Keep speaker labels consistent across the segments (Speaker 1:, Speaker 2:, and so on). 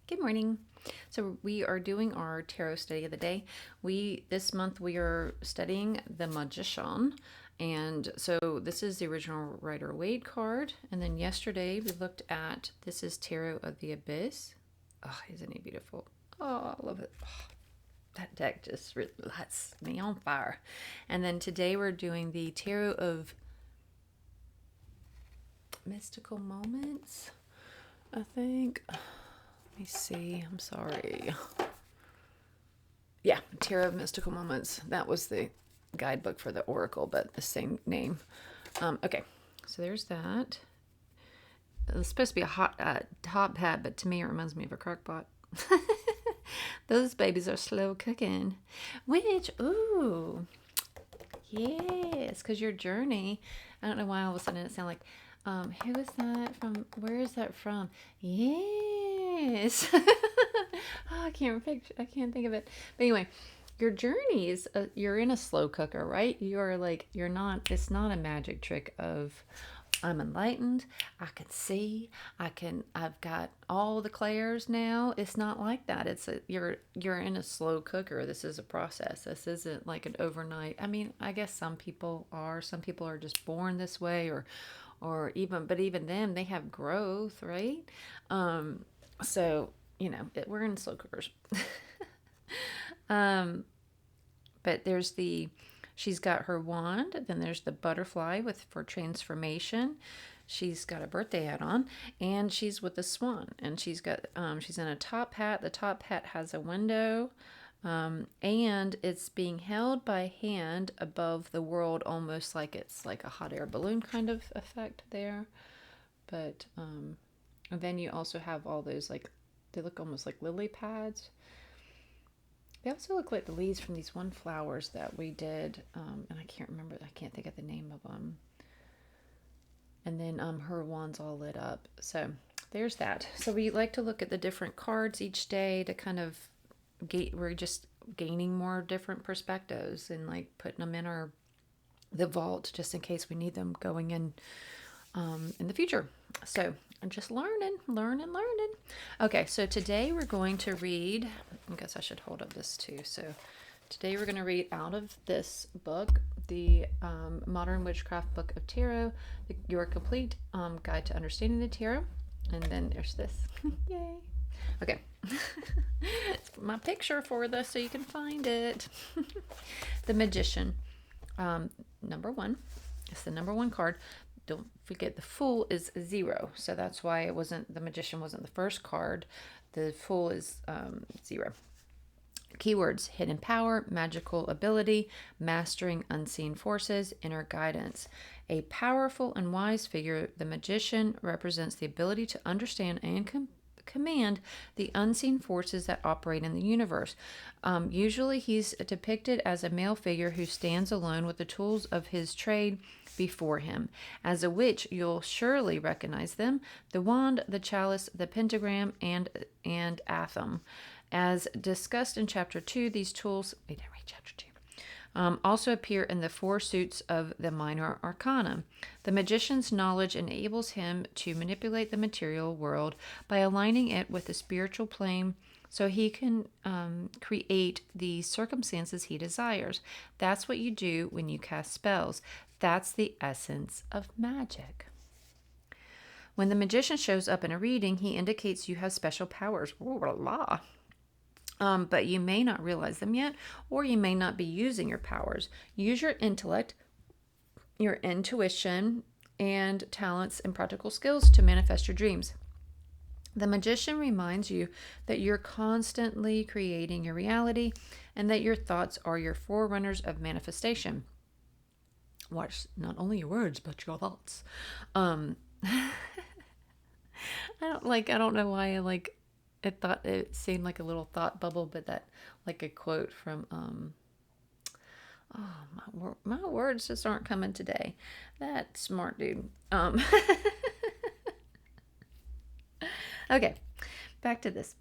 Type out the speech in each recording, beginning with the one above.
Speaker 1: Good morning. So we are doing our tarot study of the day. This month we are studying the Magician, and so this is the original Rider Waite card. And then yesterday we looked at this is Tarot of the Abyss. Oh, isn't he beautiful? Oh, I love it. Oh, that deck just lights me on fire. And then today we're doing the Tarot of Mystical Moments, I think. Let me see. I'm sorry. Yeah, Tarot of Mystical Moments. That was the guidebook for the Oracle, but the same name. Okay, so there's that. It's supposed to be a hot top hat, but to me it reminds me of a crock pot. Those babies are slow cooking. Which, ooh, yes, because your journey. I don't know why all of a sudden it sounded like, who is that from? Where is that from? Yes. Oh, I can't think of it. But anyway, your journeys. You're in a slow cooker, right? You're not. It's not a magic trick of I'm enlightened. I can see. I've got all the clairs now. It's not like that. You're in a slow cooker. This is a process. This isn't like an overnight. I mean, I guess some people are. Some people are just born this way, or even them, they have growth, right? So we're in slow cookers. But she's got her wand. Then there's the butterfly for transformation. She's got a birthday hat on, and she's with the swan. And she's in a top hat. The top hat has a window, and it's being held by hand above the world, almost like it's like a hot air balloon kind of effect there. But and then you also have all those they look almost like lily pads. They also look like the leaves from these one flowers that we did, and I can't think of the name of them. And then her wand's all lit up. So there's that. So we like to look at the different cards each day to kind of we're just gaining more different perspectives and putting them in the vault just in case we need them going in the future. So I'm just learning. Okay, so today we're going to read, I guess I should hold up this too. So today we're going to read out of this book, the Modern Witchcraft Book of Tarot, Your Complete Guide to Understanding the Tarot. And then there's this. Yay. Okay. It's my picture for this so you can find it. The Magician. Number one. It's the number one card. Don't forget the Fool is 0. So that's why the Magician wasn't the first card. The Fool is 0. Keywords: hidden power, magical ability, mastering unseen forces, inner guidance. A powerful and wise figure, the Magician represents the ability to understand and command the unseen forces that operate in the universe. Usually he's depicted as a male figure who stands alone with the tools of his trade before him. As a witch, you'll surely recognize them: the wand, the chalice, the pentagram, and atham. As discussed in chapter 2, these tools also appear in the 4 suits of the minor arcana. The magician's knowledge enables him to manipulate the material world by aligning it with the spiritual plane so he can create the circumstances he desires. That's what you do when you cast spells. That's the essence of magic. When the magician shows up in a reading, he indicates you have special powers. Ooh, la. But you may not realize them yet, or you may not be using your powers. Use your intellect, your intuition, and talents and practical skills to manifest your dreams. The magician reminds you that you're constantly creating your reality and that your thoughts are your forerunners of manifestation. Watch not only your words, but your thoughts. I don't know why it seemed like a little thought bubble, but that like a quote from my words just aren't coming today. That smart dude. Okay, back to this.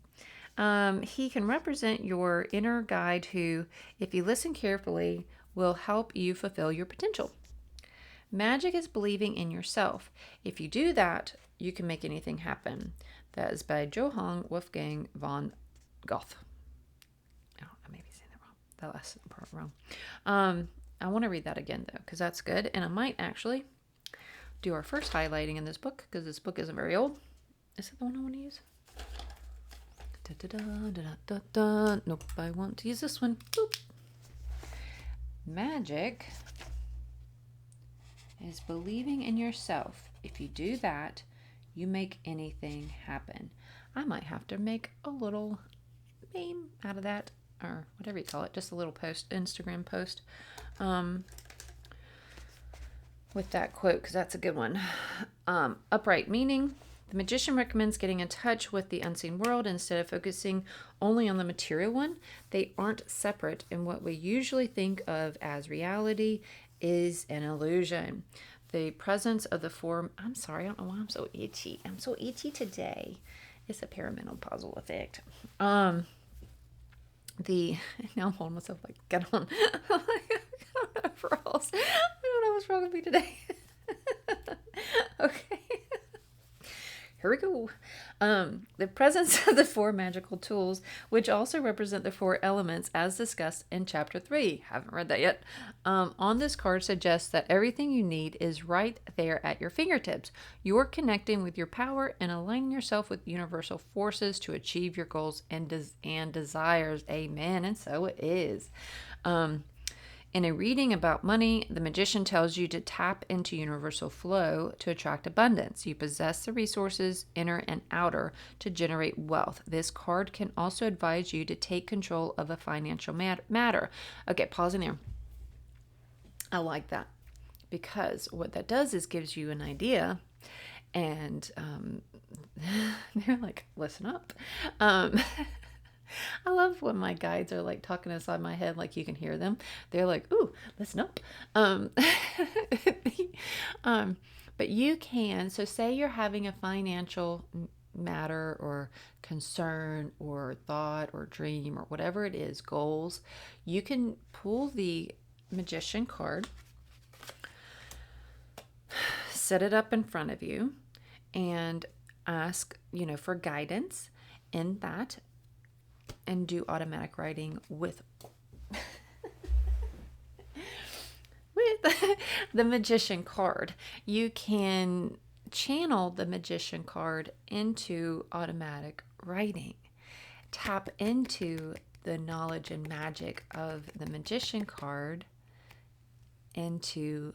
Speaker 1: He can represent your inner guide who, if you listen carefully, will help you fulfill your potential. Magic is believing in yourself. If you do that, You Can Make Anything Happen. That is by Johann Wolfgang von Goethe. Oh, I may be saying that wrong. That last part wrong. I want to read that again, though, because that's good. And I might actually do our first highlighting in this book, because this book isn't very old. Is it the one I want to use? Nope, I want to use this one. Boop. Magic is believing in yourself. If you do that, you make anything happen. I might have to make a little meme out of that, or whatever you call it, just a little post, Instagram post, with that quote, because that's a good one. Upright meaning. The magician recommends getting in touch with the unseen world instead of focusing only on the material one. They aren't separate, and what we usually think of as reality is an illusion. The presence of the four... I'm sorry, I don't know why I'm so itchy. I'm so itchy today. It's a perimenopausal effect. Now I'm holding myself like, get on. Overalls. I don't know what's wrong with me today. Okay. Here we go. The presence of the four magical tools, which also represent the four elements as discussed in chapter 3. Haven't read that yet. On this card suggests that everything you need is right there at your fingertips. You're connecting with your power and aligning yourself with universal forces to achieve your goals and desires. Amen. And so it is. In a reading about money, the magician tells you to tap into universal flow to attract abundance. You possess the resources, inner and outer, to generate wealth. This card can also advise you to take control of a financial matter. Okay, pausing there. I like that, because what that does is gives you an idea, and they're like, listen up. I love when my guides are like talking inside my head, like you can hear them. They're like, ooh, listen up. But you can, so say you're having a financial matter or concern or thought or dream or whatever it is, goals, you can pull the magician card, set it up in front of you, and ask, for guidance in that, and do automatic writing with the magician card. You can channel the magician card into automatic writing. Tap into the knowledge and magic of the magician card into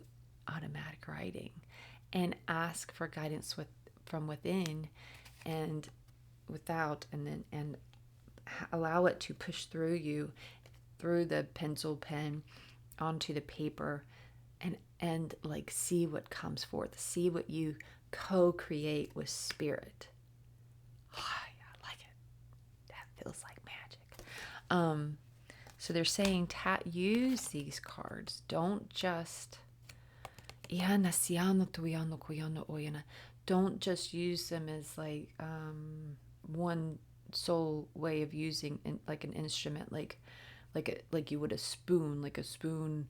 Speaker 1: automatic writing, and ask for guidance from within and without, and allow it to push through you, through the pencil pen, onto the paper, and like see what comes forth, see what you co-create with spirit. Oh, I like it. That feels like magic. So they're saying use these cards. Don't just don't just use them as like one sole way of using like an instrument, like you would a spoon, like a spoon.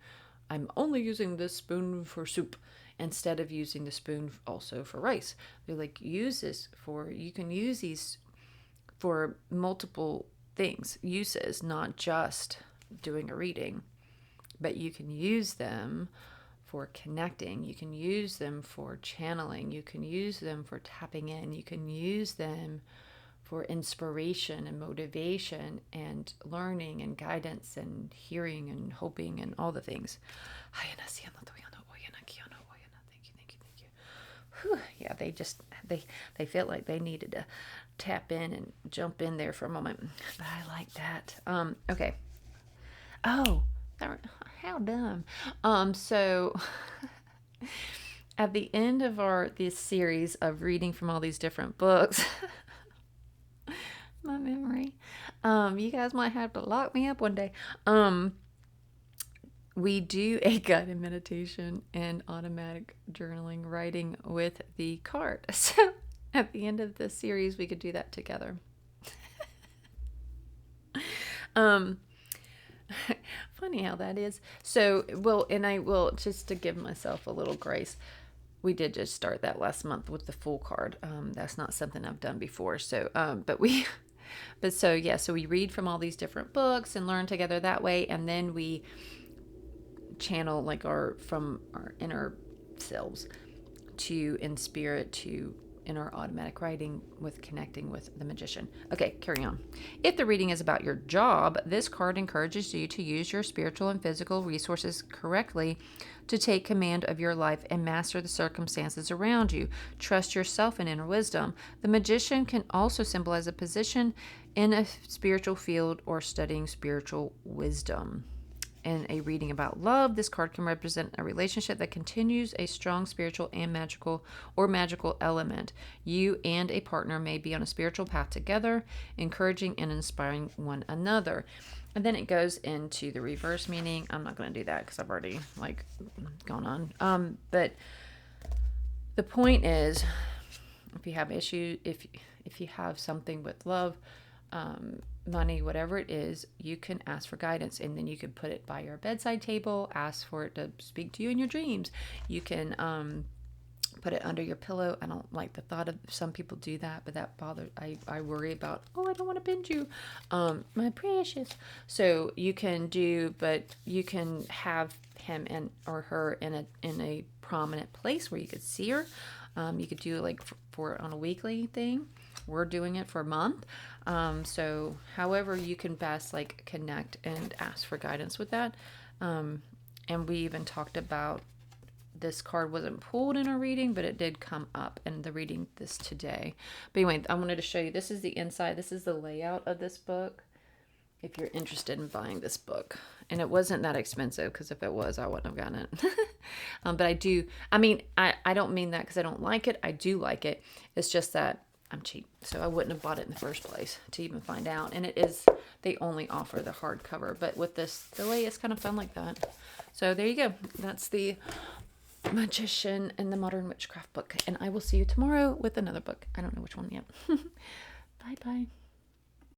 Speaker 1: I'm only using this spoon for soup instead of using the spoon also for rice. They're like, you can use these for multiple uses, not just doing a reading, but you can use them for connecting. You can use them for channeling. You can use them for tapping in. You can use them for inspiration and motivation and learning and guidance and hearing and hoping and all the things. Thank you. Whew. Yeah, they felt like they needed to tap in and jump in there for a moment. But I like that. Okay. Oh, how dumb. So at the end of this series of reading from all these different books, my memory, you guys might have to lock me up one day. We do a guided meditation and automatic journaling writing with the card. So at the end of the series, we could do that together. Funny how that is. So, and I will, just to give myself a little grace, we did just start that last month with the full card. That's not something I've done before. So, so we read from all these different books and learn together that way. And then we channel like from our inner selves to in spirit to in our automatic writing with connecting with the magician. Okay, carry on. If the reading is about your job, this card encourages you to use your spiritual and physical resources correctly to take command of your life and master the circumstances around you. Trust yourself and inner wisdom. The magician can also symbolize a position in a spiritual field or studying spiritual wisdom. In a reading about love, this card can represent a relationship that continues a strong spiritual and magical element. You and a partner may be on a spiritual path together, encouraging and inspiring one another. And then it goes into the reverse meaning. I'm not going to do that because I've already gone on. But the point is, if you have issues, if you have something with love, money, whatever it is, you can ask for guidance, and then you can put it by your bedside table, ask for it to speak to you in your dreams. You can put it under your pillow. I don't like the thought of, some people do that, but that bothers, I worry about, I don't want to binge you, my precious. So you can have him and or her in a prominent place where you could see her. You could do it for on a weekly thing. We're doing it for a month. So however you can best connect and ask for guidance with that. And we even talked about, this card wasn't pulled in our reading, but it did come up in the reading this today. But anyway, I wanted to show you, this is the inside. This is the layout of this book, if you're interested in buying this book. And it wasn't that expensive, because if it was, I wouldn't have gotten it. But I don't mean that because I don't like it. I do like it. It's just that I'm cheap, so I wouldn't have bought it in the first place to even find out. And they only offer the hardcover, but with this delay, it's kind of fun like that. So there you go. That's the Magician and the Modern Witchcraft book. And I will see you tomorrow with another book. I don't know which one yet. Bye-bye.